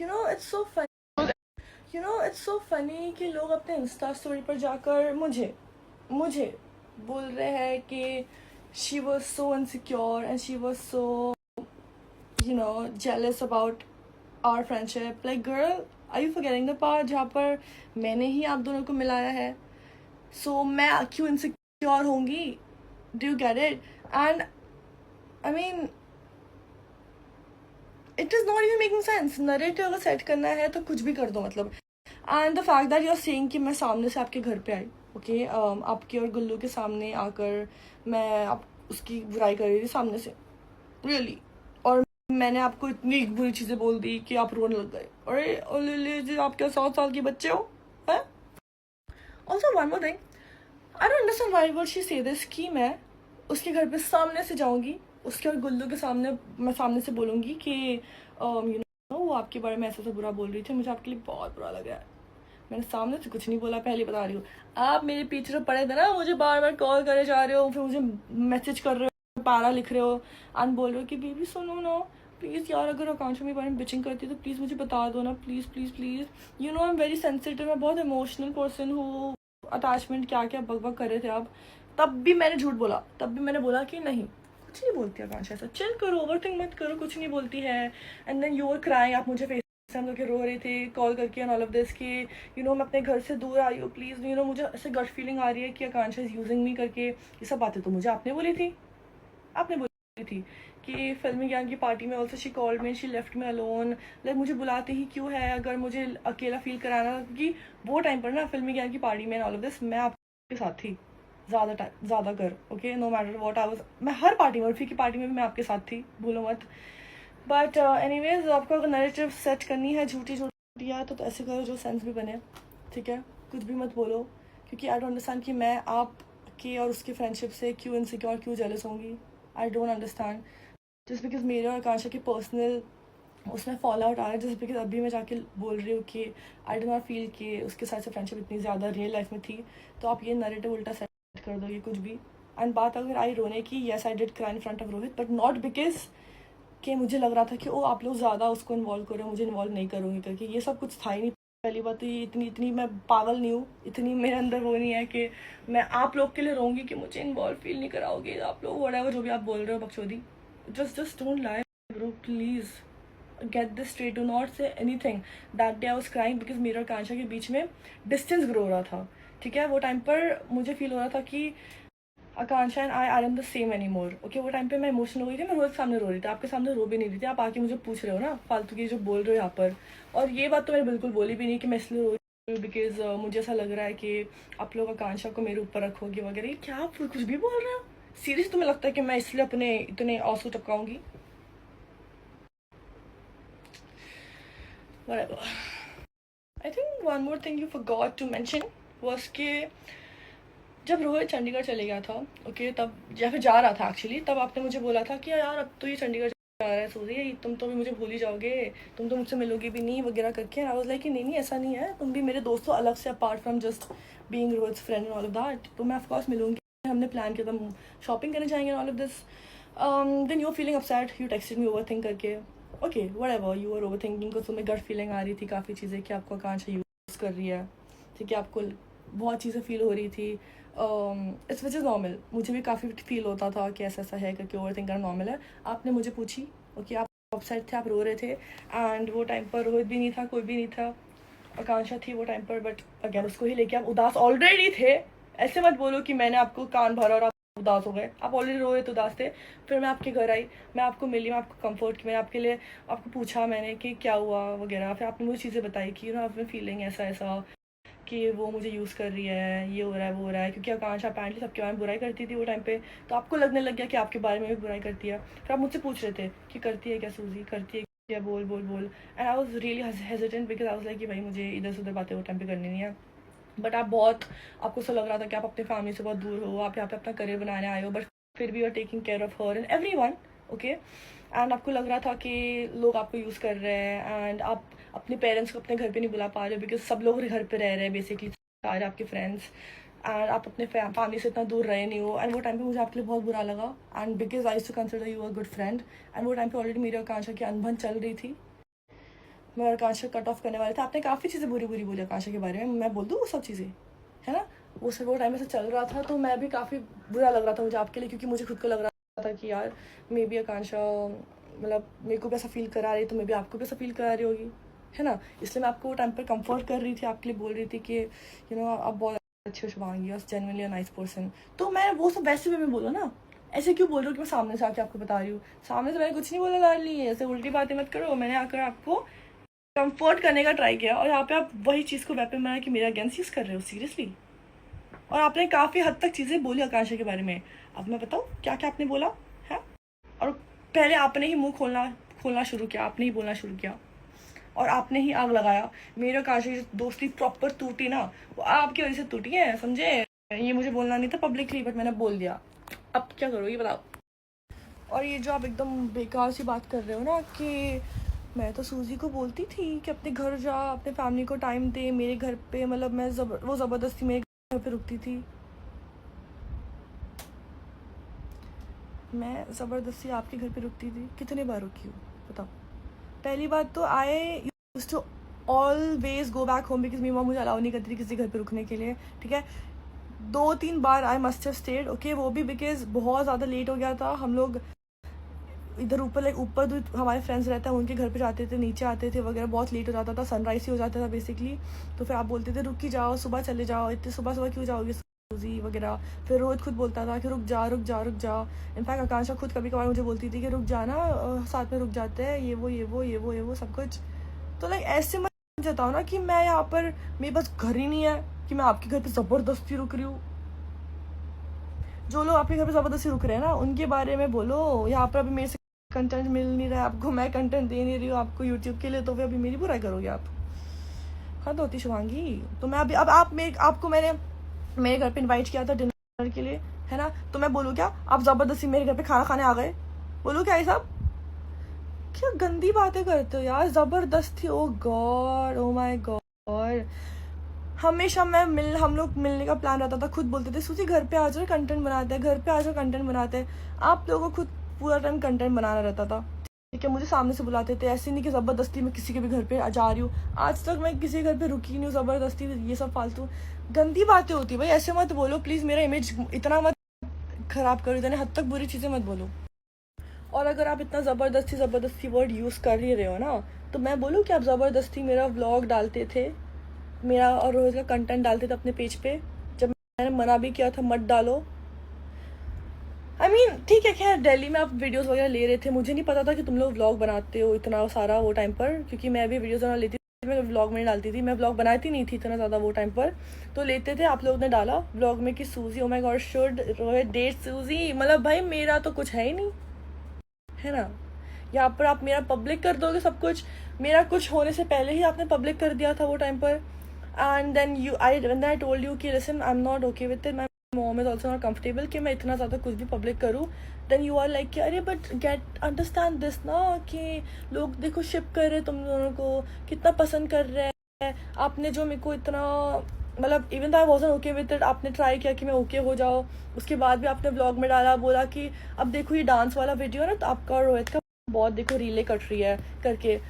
It's so funny. It's so funny कि लोग अपने इंस्टा स्टोरी पर जाकर मुझे मुझे बोल रहे हैं कि she was so insecure and she was so jealous about our friendship. Like, girl, are you forgetting the part जहाँ पर मैंने ही आप दोनों को मिलाया है? So मैं क्यों इनसिक्योर होंगी? Do you get it? And I mean, it is not even making sense. Narrative अगर सेट करना है तो कुछ भी कर दो मतलब. And the fact that you're saying कि मैं सामने से आपके घर पे आई, okay, आपके और गुल्लू के सामने आकर मैं आप उसकी बुराई कर रही थी सामने से, really, और मैंने आपको इतनी बुरी चीजें बोल दी कि आप रोने लग गए. अरे ओले जी, आप क्या 100 साल के बच्चे हो? है? Also one more thing, I don't understand why would she say this कि मैं उसके घर पे सामने से जाऊंगी, उसके और गुल्लू के सामने मैं सामने से बोलूंगी कि वो आपके बारे में ऐसा ऐसा बुरा बोल रही थी, मुझे आपके लिए बहुत बुरा लगा है. मैंने सामने से कुछ नहीं बोला, पहले बता रही हूँ. आप मेरे पीछे तो पड़े थे ना, मुझे बार बार कॉल करे जा रहे हो, फिर मुझे मैसेज कर रहे हो, पारा लिख रहे हो एंड बोल रहे हो कि बेबी सुनो ना प्लीज़ यार, अगर आकांक्षा मेरे बारे में बिचिंग करती है तो प्लीज़ मुझे बता दो ना, please please please. I am very sensitive, मैं बहुत इमोशनल पर्सन हूँ. अटैचमेंट क्या क्या बक बक कर रहे थे आप. तब भी मैंने झूठ बोला, तब भी मैंने बोला कि नहीं कुछ नहीं बोलती आकांक्षा, ऐसा चिल करो, ओवरथिंक मत करो, कुछ नहीं बोलती है. And then you were crying, आप मुझे हम करके रो रहे थे कॉल करके एंड ऑल ऑफ दिस कि मैं अपने घर से दूर आ रही हूँ प्लीज़. मुझे ऐसे गट फीलिंग आ रही है कि आकांक्षा इज़ यूजिंग मी करके. ये सब बातें तो मुझे आपने बोली थी, आपने बोली थी कि फिल्मी ज्ञान की पार्टी में also she called me, she left me alone. Like मुझे बुलाते ही क्यों है अगर मुझे अकेला फील कराना, क्योंकि वो टाइम पर ना फिल्मी ज्ञान की पार्टी में ऑल ऑफ दिस मैं आपके साथ थी ज़्यादा टाइम ज़्यादा कर. Okay, no matter what I was, मैं हर पार्टी में, उर्फी की पार्टी में भी मैं आपके साथ थी, भूलो मत. बट एनीवेज, आपको अगर नैरेटिव सेट करनी है झूठी झूठी है तो ऐसे करो जो सेंस भी बने, ठीक है. कुछ भी मत बोलो, क्योंकि आई डोंट अंडरस्टैंड कि मैं आपके और उसके फ्रेंडशिप से क्यों इनसिक्योर, क्यों जेलस होंगी. I don't understand. Just because मेरे और आकांक्षा के पर्सनल उसमें फॉल आउट आ रहा है, जस्ट बिकॉज अभी मैं जाके बोल रही हूँ कि आई डो नॉट फील कि उसके साथ से फ्रेंडशिप इतनी ज़्यादा रियल लाइफ में थी, तो आप ये नैरेटिव उल्टा सेट कर दोगे कुछ भी. एंड बात अगर आई रोने की, yes I did cry in front of Rohit, but not because कि मुझे लग रहा था कि ओ आप लोग ज़्यादा उसको इन्वॉल्व करो, मुझे इन्वॉल्व नहीं करूँगी करके. ये सब कुछ था ही नहीं. पहली बात तो ये इतनी इतनी मैं पागल नहीं हूँ, इतनी मेरे अंदर वो नहीं है कि मैं आप लोग के लिए रहूँगी कि मुझे इन्वॉल्व फील नहीं कराओगे आप लोग, व्हाटएवर जो भी आप बोल रहे हो बकचोदी. Just don't lie bro, please get this straight. Do not say anything. That day I was crying because मेरा और कांशा के बीच में डिस्टेंस ग्रो हो रहा था, ठीक है. वो टाइम पर मुझे फील हो रहा था कि Akanksha and I are in the same any more. Okay, वो टाइम पे मैं इमोशनल हो गई थी, मैं रोज सामने रो रही थी, आपके सामने रो भी नहीं रही थी. आप आके मुझे पूछ रहे हो ना फालतू की जो बोल रहे हो यहाँ पर. और ये बात तो मैंने बिल्कुल बोली भी नहीं कि मैं इसलिए रो रही हूँ बिकॉज मुझे ऐसा लग रहा है कि आप लोग आकांक्षा को मेरे ऊपर रखोगे वगैरह. क्या आप कुछ भी बोल रहे हो? सीरियस तुम्हें लगता है कि मैं इसलिए अपने इतने आंसू टपकाऊंगी? Whatever. I think one more thing you forgot to mention was कि जब रोहित चंडीगढ़ चले गया था, ओके, तब या फिर जा रहा था एक्चुअली, तब आपने मुझे बोला था कि यार अब तो ये चंडीगढ़ जा रहा है सूजी, तुम तो भी मुझे भूल ही जाओगे, तुम तो मुझसे मिलोगे भी नहीं वगैरह करके. आई वाज लाइक कि नहीं नहीं ऐसा नहीं है, तुम भी मेरे दोस्तों अलग से, apart from just being Rohit's friend and all of that. तो मैं ऑफकोर्स मिलूंगी, हमने प्लान किया था शॉपिंग करने जाएंगे all of this. Then you feeling upset, you texted me over think करके. Okay whatever, you are over thinking को तुम्हें गट फीलिंग आ रही थी काफ़ी चीज़ें कि आपको आकांक्षा यूज़ कर रही है, ठीक है. आपको बहुत चीज़ें फील हो रही थी. It's which is normal. मुझे भी काफ़ी फील होता था कि ऐसा ऐसा है करके, ओवर थिंक करना नॉर्मल है. आपने मुझे पूछी, ओके, आप अपसेट थे, आप रो रहे थे, एंड वो टाइम पर रोहित भी नहीं था, कोई भी नहीं था, आकांक्षा थी वो टाइम पर. बट अगेन उसको ही लेके आप उदास ऑलरेडी थे. ऐसे मत बोलो कि मैंने आपको कान भरा और आप उदास हो गए. आप ऑलरेडी रो रहे थे, उदास थे. फिर मैं आपके घर आई, मैं आपको मिली, मैं आपको कंफर्ट की, मैंने आपके लिए आपको पूछा मैंने कि क्या हुआ वगैरह. फिर आपने मुझे चीज़ें बताई कि आपने फीलिंग ऐसा ऐसा कि वो मुझे यूज़ कर रही है, ये हो रहा है वो हो रहा है, क्योंकि आकांक्षा अपेरेंटली सबके बारे में बुराई करती थी वो टाइम पे, तो आपको लगने लग गया कि आपके बारे में भी बुराई करती है. फिर आप मुझसे पूछ रहे थे कि करती है क्या सूजी, करती है क्या, बोल बोल बोल. And I was really hesitant because I was like कि भाई मुझे इधर से उधर बातें वो टाइम पे करनी नहीं है. बट आप बहुत, आपको ऐसा लग रहा था कि आप अपने फैमिली से बहुत दूर हो, आप यहाँ पे अपना करियर बनाने आए हो, बट फिर भी you are taking care of her and every one. Okay, and आपको लग रहा था कि लोग आपको यूज़ कर रहे हैं एंड आप अपने पेरेंट्स को अपने घर पे नहीं बुला पा रहे हो बिकॉज सब लोग घर पे रह रहे हैं बेसिकली, सारे आपके फ्रेंड्स, एंड आप अपने फैमिली से इतना दूर रहे नहीं हो. एंड वो टाइम पे मुझे आपके लिए बहुत बुरा लगा, and because I used to consider you a good friend. And वो टाइम पे ऑलरेडी मेरी और कांशा की अनबन चल रही थी. मैं और आकांक्षा कट ऑफ करने वाले थे, आपने काफ़ी चीज़ें बुरी बुरी बोली आकांक्षा के बारे में, मैं बोल दूँ वो सब चीज़ें, है ना। वो सब वो टाइम ऐसे चल रहा था तो मैं भी काफ़ी बुरा लग रहा था मुझे आपके लिए, क्योंकि मुझे खुद को लग रहा था कि यार मे बी आकांक्षा मतलब मेरे को भी ऐसा फील करा रही है तो मे बी आपको भी ऐसा फील करा रही होगी, है ना। इसलिए मैं आपको वो टाइम पर कंफर्ट कर रही थी, आपके लिए बोल रही थी कि यू नो आप बहुत अच्छे हो शुभांगी, और जेन्युइनली अ नाइस पर्सन। तो मैं वो सब वैसे भी मैं बोला ना, ऐसे क्यों बोल रही हूँ कि मैं सामने से आके आपको बता रही हूँ, सामने से मैंने कुछ नहीं बोला लाडली, ऐसे उल्टी बातें मत करो। मैंने आकर आपको कंफर्ट करने का ट्राई किया, और यहाँ पे आप वही चीज़ को वेपन बना कि मेरे अगेंस्ट यूज़ कर रहे हो सीरियसली। और आपने काफ़ी हद तक चीज़ें बोली आकांक्षा के बारे में। अब मैं बताऊँ क्या क्या आपने बोला है। और पहले आपने ही मुंह खोलना शुरू किया, आपने ही बोलना शुरू किया, और आपने ही आग लगाया। मेरे आकांक्षा की दोस्ती प्रॉपर टूटी ना, वो आपकी वजह से टूटी है, समझे। ये मुझे बोलना नहीं था पब्लिकली, बट मैंने बोल दिया। अब क्या करो ये बताओ। और ये जो आप एकदम बेकार सी बात कर रहे हो ना कि मैं तो सूजी को बोलती थी कि अपने घर जा, अपने फैमिली को टाइम दे, मेरे घर पे मतलब वो ज़बरदस्ती मेरे घर पे रुकती थी। मैं ज़बरदस्ती आपके घर पे रुकती थी, कितने बार रुकी हूँ बताओ। पहली बात तो I used to always go back home because मेरी मॉम मुझे अलाउ नहीं करती थी किसी घर पे रुकने के लिए, ठीक है। 2-3 बार I must have stayed, okay, वो भी बिकॉज बहुत ज़्यादा लेट हो गया था। हम लोग इधर ऊपर जो हमारे फ्रेंड्स रहते हैं उनके घर पे जाते थे, नीचे आते थे वगैरह, बहुत लेट हो जाता था, सनराइज ही हो जाता था बेसिकली। तो फिर आप बोलते थे रुक ही जाओ, सुबह चले जाओ, इतने सुबह सुबह क्यों जाओगे सूजी वगैरह। फिर रोहित खुद बोलता था कि रुक जा रुक जा रुक जा। इनफैक्ट आकांक्षा खुद कभी कभार मुझे बोलती थी कि रुक जाना, साथ में रुक जाते हैं, ये वो सब कुछ। तो लाइक ऐसे मत जताओ ना कि मैं यहाँ पर, मेरे पास घर ही नहीं है कि मैं आपके घर पे ज़बरदस्ती रुक रही हूँ। जो लोग आपके घर पे ज़बरदस्ती रुक रहे हैं ना उनके बारे में बोलो। यहाँ पर अभी मेरे से कंटेंट मिल नहीं रहा है आपको, मैं कंटेंट दे नहीं रही हूँ आपको यूट्यूब के लिए, तो फिर अभी मेरी बुराई करोगे आप। हद होती शुभांगी। तो मैं अभी अब आपको मैंने मेरे घर पे इनवाइट किया था डिनर के लिए, है ना। तो मैं बोलूँ क्या आप ज़बरदस्ती मेरे घर पे खाना खाने आ गए, बोलूँ क्या ये सब। क्या गंदी बातें करते हो यार, ज़बरदस्ती। ओ गॉड, ओ माय गॉड। हमेशा हम लोग मिलने का प्लान रहता था, खुद बोलते थे सूची घर पे आ जाओ कंटेंट बनाते हैं, घर पे आ जाओ कंटेंट बनाते हैं। आप लोगों को खुद पूरा टाइम कंटेंट बनाना रहता था, ठीक है। मुझे सामने से बुलाते थे, ऐसे नहीं कि ज़बरदस्ती मैं किसी के भी घर पे जा रही हूँ। आज तक मैं किसी के घर पे रुकी नहीं हूँ ज़बरदस्ती। ये सब फालतू गंदी बातें होती है भाई, ऐसे मत बोलो प्लीज़। मेरा इमेज इतना मत खराब करो, इतने हद तक बुरी चीज़ें मत बोलो। और अगर आप इतना ज़बरदस्ती वर्ड यूज़ कर ही रहे हो ना, तो मैं बोलूँ कि आप ज़बरदस्ती मेरा व्लॉग डालते थे, मेरा और रोहित का कंटेंट डालते थे अपने पेज पे, जब मैंने मना भी किया था मत डालो। आई मीन ठीक है, खैर दिल्ली में आप वीडियोस वगैरह ले रहे थे, मुझे नहीं पता था कि तुम लोग व्लॉग बनाते हो इतना सारा वो टाइम पर, क्योंकि मैं भी वीडियोस बना लेती थी, मैं व्लॉग में डालती थी, मैं व्लॉग बनाती नहीं थी इतना ज़्यादा वो टाइम पर। तो लेते थे, आप लोगों ने डाला व्लॉग में कि Suzy, oh my god should Rohit date Suzy. मतलब भाई मेरा तो कुछ है ही नहीं, है ना। यहाँ पर आप मेरा पब्लिक कर दोगे सब कुछ, मेरा कुछ होने से पहले ही आपने पब्लिक कर दिया था वो टाइम पर। And then I told you कि listen I am not okay with it, my mom is also not comfortable कि मैं इतना ज़्यादा कुछ भी पब्लिक करूँ। देन यू आर लाइक कि अरे बट गेट अंडरस्टैंड दिस ना, कि लोग देखो शिप कर रहे तुम दोनों को, कितना पसंद कर रहे हैं। आपने जो मेरे को इतना मतलब इवन तो आई वॉजन ओके विद इट, आपने ट्राई किया कि मैं ओके हो जाओ, उसके बाद भी आपने ब्लॉग में डाला, बोला कि अब देखो ये डांस वाला वीडियो है ना, तो आपका और रोहित का बहुत देखो रीले कट रही है करके।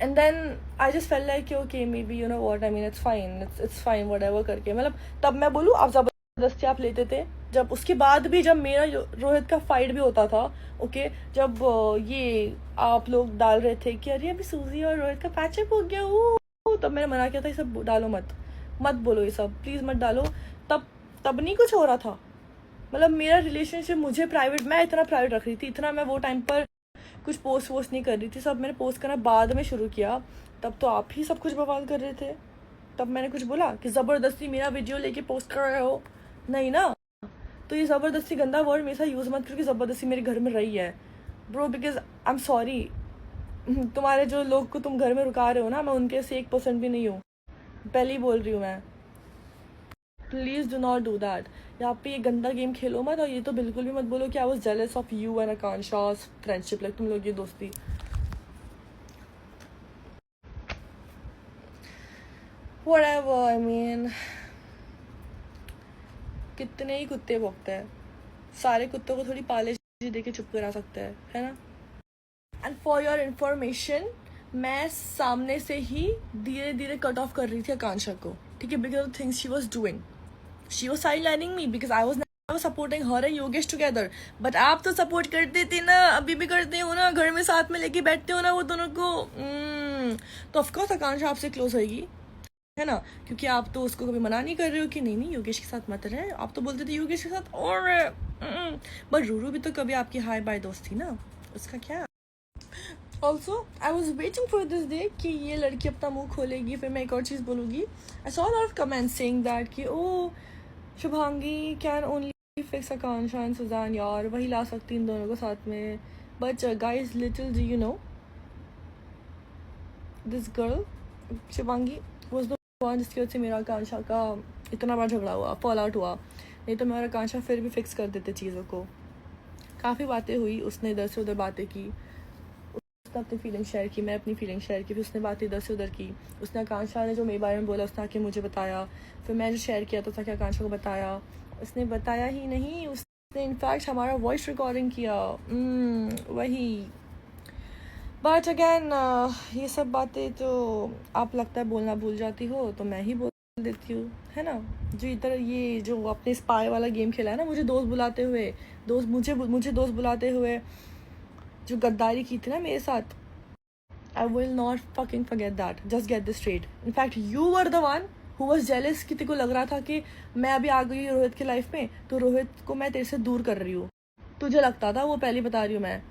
And then I just felt like okay maybe you know what I mean, it's fine whatever करके। मतलब तब मैं बोलूँ आप ज़बरदस्ती आप लेते थे, जब उसके बाद भी जब मेरा रोहित का फाइट भी होता था, ओके, जब ये आप लोग डाल रहे थे कि अरे अभी सूजी और रोहित का पैचअप हो गया, तब मैंने मना किया था ये सब डालो मत बोलो, ये सब प्लीज़ मत डालो। तब नहीं कुछ हो रहा था। मतलब मेरा रिलेशनशिप मुझे प्राइवेट, मैं इतना प्राइवेट रख रही थी, इतना मैं वो टाइम पर कुछ पोस्ट वोस्ट नहीं कर रही थी, सब मैंने पोस्ट करना बाद में शुरू किया। तब तो आप ही सब कुछ बवाल कर रहे थे, तब मैंने कुछ बोला कि ज़बरदस्ती मेरा वीडियो लेके पोस्ट कर रहे हो, नहीं ना। तो ये ज़बरदस्ती गंदा वर्ड मेरे साथ यूज़ मत, क्योंकि ज़बरदस्ती मेरे घर में रही है bro, because I am sorry. तुम्हारे जो लोग को तुम घर में रुका रहे हो ना, मैं उनके से 1% भी नहीं हूँ, पहले ही बोल रही हूँ मैं। Please do not do that. यहाँ पे ये गंदा गेम खेलो मत, और ये तो बिल्कुल भी मत बोलो कि I was jealous of you and Akanksha's friendship, like तुम लोग ये दोस्ती। व्हाटएवर, आई मीन कितने ही कुत्ते भौंकते हैं, सारे कुत्तों को थोड़ी पाले दे के चुप करा सकते हैं, है ना। एंड फॉर योर इन्फॉर्मेशन, मैं सामने से ही धीरे धीरे कट ऑफ कर रही थी आकांक्षा को, ठीक है, because of things she was doing. She was sidelining me because I was supporting her and Yogesh together. But आप तो सपोर्ट करते थे ना, अभी भी करते हो ना, घर में साथ में लेके बैठते हो ना वो दोनों को. तो ऑफकोर्स आकांक्षा आपसे क्लोज होगी, है ना, क्योंकि आप तो उसको कभी मना नहीं कर रहे हो कि नहीं नहीं योगेश के साथ मत रहे. आप तो बोलते थे योगेश के साथ. और बट रूरू भी तो कभी आपकी हाई बाय दोस्त थी ना, उसका क्या. Also I was waiting for this day कि ये लड़की अपना मुंह खोलेगी, फिर मैं एक और चीज़ बोलूँगी. I saw lot of comments saying that कि oh Shubhangi can only fix Akanksha and Sujan, यार वही ला सकती इन दोनों को साथ में. But guys little do you know this girl Shubhangi was the one जिसकी वजह से मेरा आकांक्षा का इतना बड़ा झगड़ा हुआ, फॉल आउट हुआ. नहीं तो मेरा आकांक्षा फिर भी फिक्स कर देते चीज़ों को. काफ़ी बातें हुई, उसने इधर से उधर बातें की, उसने अपनी फीलिंग शेयर की, मैं अपनी फीलिंग शेयर की, फिर उसने बातें इधर से उधर की. उसने आकांक्षा ने जो मेरे बारे में बोला उसने आके मुझे बताया, फिर मैं जो शेयर किया तो उसने आकांक्षा को बताया. उसने बताया ही नहीं, उसने इनफैक्ट हमारा वॉइस रिकॉर्डिंग किया. वही. बट अगैन ये सब बातें तो आप लगता है बोलना भूल जाती हो, तो मैं ही बोल देती हूँ, है ना. जो इधर ये जो अपने स्पाई वाला गेम खेला है ना, मुझे दोस्त बुलाते हुए, मुझे दोस्त बुलाते हुए जो गद्दारी की थी ना मेरे साथ, I will not fucking forget that. Just get this straight. In fact, you were the one who was jealous कि तेरे को लग रहा था कि मैं अभी आ गई रोहित की लाइफ में, तो रोहित को मैं तेरे से दूर कर रही हूँ. तुझे लगता था, वो पहले बता रही हूँ मैं.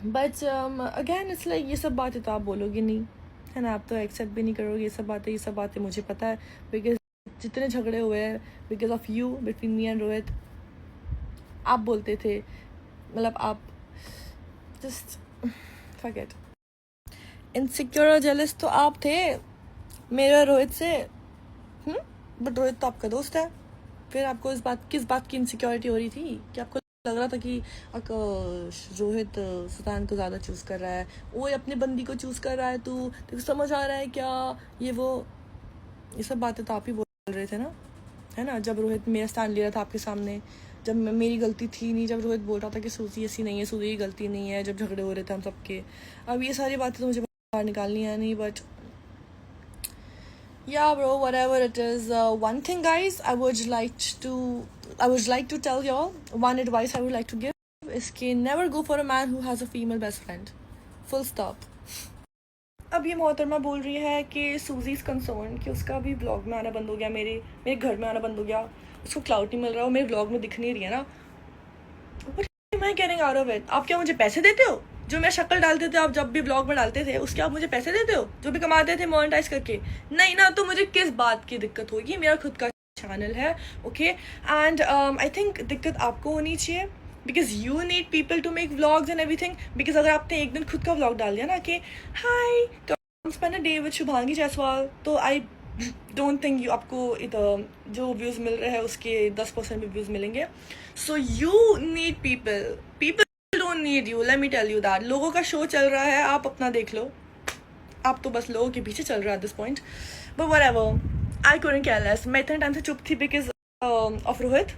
बट अगैन इट्स लाइक ये सब बातें तो आप बोलोगे नहीं, है ना, आप तो एक्सेप्ट भी नहीं करोगे ये सब बातें मुझे पता है. बिकॉज जितने झगड़े हुए हैं because of you between me and Rohit, आप बोलते थे, मतलब आप जस्ट फॉरगेट. इनसिक्योर और जेलस तो आप थे मेरा रोहित से. बट रोहित तो आपका दोस्त है. फिर आपको किस बात की इनसिक्योरिटी हो रही थी कि आपको लग रहा था कि रोहित सुल्तान को ज़्यादा चूज़ कर रहा है, वो अपने बंदी को चूज़ कर रहा है, तो समझ आ रहा है क्या ये वो. ये सब बातें तो आप ही बोल रहे थे ना, है ना, जब रोहित मेरा स्टैंड ले रहा था आपके सामने, जब मेरी गलती थी नहीं, जब रोहित बोल रहा था कि सूजी ऐसी नहीं है, सूजी की गलती नहीं है, जब झगड़े हो रहे थे हम सबके. अब ये सारी बातें तो मुझे बाहर निकालनी है नहीं. But yeah bro, whatever it is, one thing guys I would like to tell y'all, one advice I would like to give is कि never go for a man who has a female best friend, full stop. अब ये मोहतरमा बोल रही है कि सूजी is concern कि उसका भी ब्लॉग में आना बंद हो गया, मेरे घर में आना बंद हो गया, उसको क्लाउड नहीं मिल रहा, वो मेरे ब्लॉग में दिख नहीं रही है ना. What am I getting out of it? आप क्या मुझे पैसे देते हो? जो मैं शक्ल डालते थे आप जब भी ब्लॉग में डालते थे, उसके आप मुझे पैसे देते हो जो भी कमाते थे मोनेटाइज करके? नहीं ना. तो मुझे किस बात की दिक्कत होगी, मेरा खुद का चैनल है, ओके. एंड आई थिंक दिक्कत आपको होनी चाहिए because you need people to make vlogs and everything. Because अगर आपने एक दिन खुद का व्लॉग डाल दिया ना कि high come spend a day with Shubhangi Jaiswal, तो आई डोंट थिंक यू आपको जो व्यूज़ मिल रहे हैं उसके 10% भी व्यूज़ मिलेंगे. So you need people don't need you, let me tell you that. लोगों का शो चल रहा है, आप अपना देख लो. आप तो बस लोगों के पीछे चल रहा है at this point. But whatever, I couldn't care less. मैं इतने टाइम से चुप थी because of रोहित.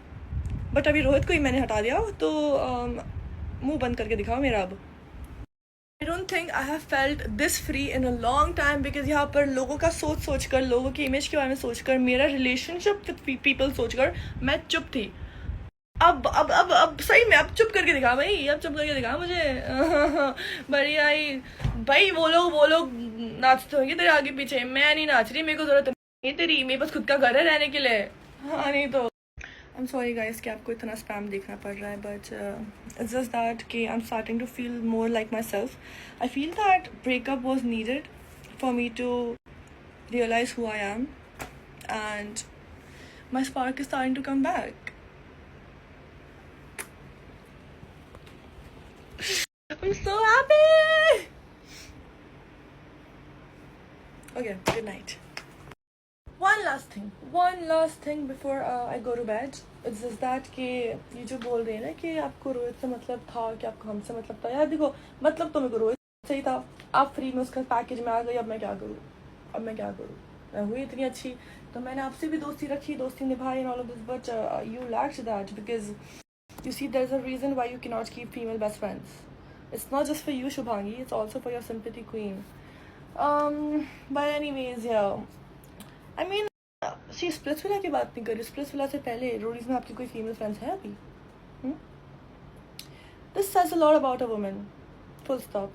बट अभी रोहित को ही मैंने हटा दिया, तो मुंह बंद करके दिखाओ मेरा अब. I don't think I have felt this free in a long time because यहाँ पर लोगों का सोच कर, लोगों की इमेज के बारे में सोच कर, मेरा रिलेशनशिप विद पीपल सोच कर मैं चुप थी. अब सही में अब चुप करके दिखा भाई, अब चुप करके दिखा मुझे. बढ़िया ही भाई. वो लोग नाचते होंगे तेरे आगे पीछे, मैं नहीं नाच रही, मेरे को जरूरत नहीं तेरी, मेरे पास खुद का घर है रहने के लिए. हाँ नहीं तो आई एम सॉरी गाइस कि आपको इतना स्पैम देखना पड़ रहा है. बट इट्स जस्ट दैट कि I am starting to feel more like myself. I feel that breakup was needed for me to realise who I am and my spark is starting to come back. I'm so happy. Okay, good night. One last thing before I go to bed. It's just that कि ये जो बोल रहे हैं ना कि आपको रोहित से मतलब था, कि आपको हमसे मतलब था. यार देखो, मतलब तो मेरे को रोहित से ही था. आप फ्री में उसका पैकेज में आ गई. अब मैं क्या करूँ? मैं हुई इतनी अच्छी तो मैंने आपसे भी दोस्ती रखी, दोस्ती निभाई and all of this, but you lacked that because you see there's a reason why you cannot keep female best friends. It's not just for you, Shubhangi, it's also for your sympathy queen. But anyways, yeah, I mean, she Splitsvilla की बात नहीं कर रही, Splitsvilla से पहले Roadies में आपकी कोई फीमेल फ्रेंड्स है अभी? This says a lot about a woman, full stop.